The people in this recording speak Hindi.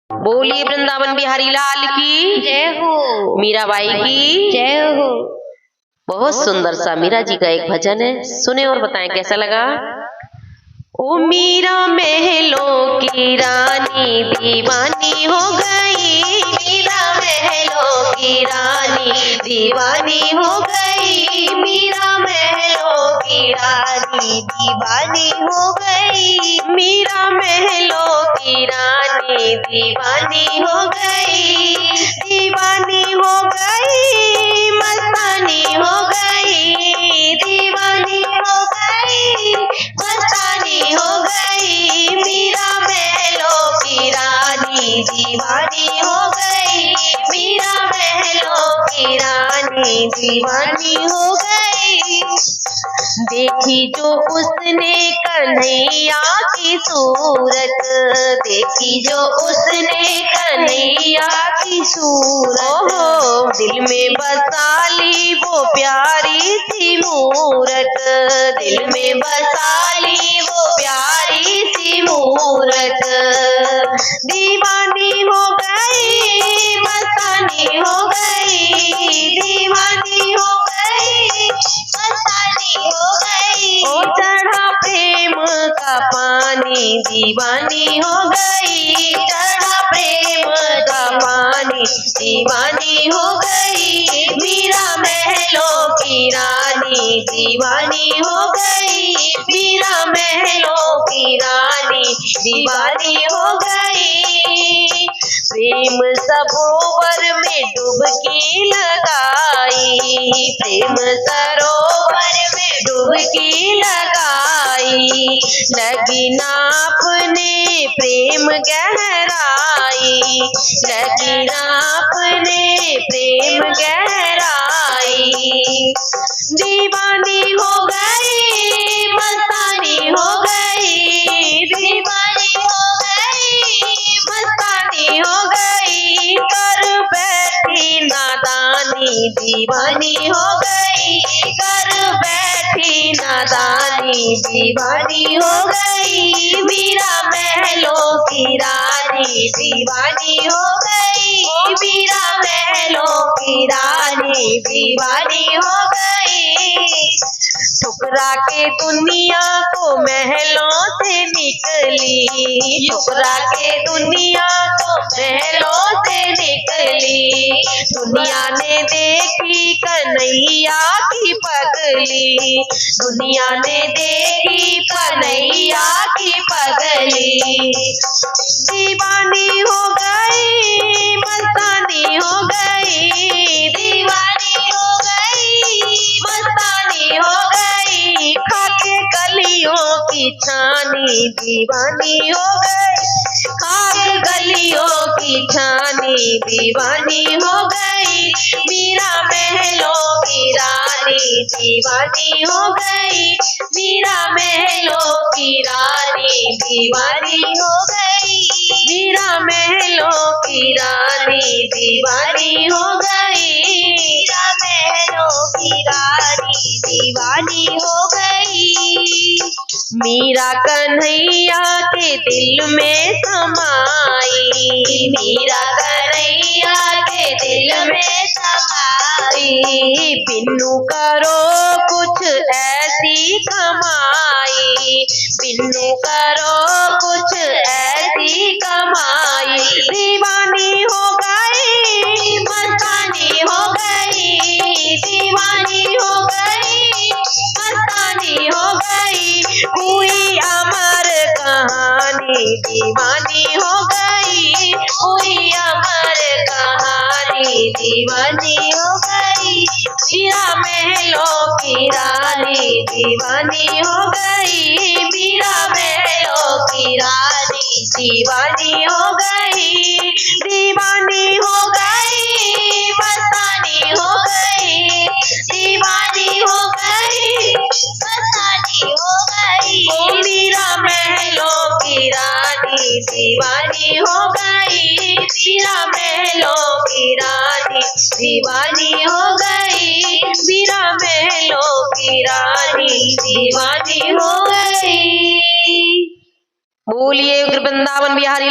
बोलिए वृंदावन बिहारी लाल की जय हो। मीराबाई की जय हो। बहुत सुंदर सा मीरा जी का एक भजन है, सुने और बताएं कैसा लगा। ओ मीरा महलों की रानी दीवानी हो गई, मीरा महलों की रानी दीवानी हो गई, मीरा महलों की रानी दीवानी हो गई, मीरा महलों की रानी दीवानी हो गई, दीवानी हो गई, मस्तानी हो गई, दीवानी हो गई, मस्तानी हो गई, मीरा महलों की रानी दीवानी हो गई, मीरा महलों की रानी दीवानी हो गई। देखी जो उसने कन्हैया की सूरत, देखी जो उसने कन्हैया की सूरत, दिल में बसा ली वो प्यारी सी मूरत, दिल में बसा ली वो प्यारी सी मूरत, दीवानी हो गई, मस्तानी हो गई, दीवानी हो गई, मस्तानी हो गई, ओ चढ़ा प्रेम का पानी दीवानी हो गई, चढ़ा प्रेम का पानी दीवानी हो गई, मीरा महलों की रानी दीवानी हो गई, मीरा महलों की रानी दीवानी हो गई। प्रेम सरोवर में डुबकी लगाई, प्रेम सरोवर में डुबकी लगाई, लगी नापने प्रेम गहराई, लगी नापने प्रेम गहराई, दीवानी हो गई, मस्तानी हो गई, दीवानी हो गई, मस्तानी हो गई, कर बैठी नादानी दीवानी हो गई, कर बैठी नादानी दीवानी हो गई, मीरा महलों की रानी दीवानी हो गई, मीरा महलों की रानी दीवानी हो गई। ठुकरा के दुनिया को महलों से निकली, ठुकरा के दुनिया को महलों से निकली, दुनिया ने देखी कन्हैया की पगली, दुनिया ने देखी कन्हैया की पगली, दीवानी हो गई, मस्तानी हो गई, दीवानी हो गई, मस्तानी हो गई, खाके गलियों की छानी दीवानी हो गई, खाके गलियों की छानी दीवानी हो गई, मीरा महलों की रानी दीवानी हो गई, मीरा महलों की रानी दीवानी हो गई, मीरा महलों की रानी दीवानी हो गई, मीरा महलों की रानी दीवानी हो गई। मीरा कन्हैया के दिल में समाई, मीरा कन्हैया के दिल में समाई, बिन्नू करो कुछ ऐसी कमाई, बिन्नू करो कुछ ऐसी कमाई, दीवानी हो गई, मस्तानी हो गई, दीवानी हो गई, मस्तानी हो गई, हुई अमर कहानी दीवानी हो गई, हुई अमर कहानी दीवानी हो गई, मीरा महलों की रानी दीवानी हो गई, मीरा महलों की रानी दीवानी हो गई, दीवानी हो गई, मस्तानी हो गई, दीवानी हो गई, मस्तानी हो गई, ओ मीरा महलों की रानी दीवानी हो गई, मीरा महलों की रानी दीवानी हो गई, मीरा महलों की रानी दीवानी हो गई। बोलिए वृंदावन बिहारी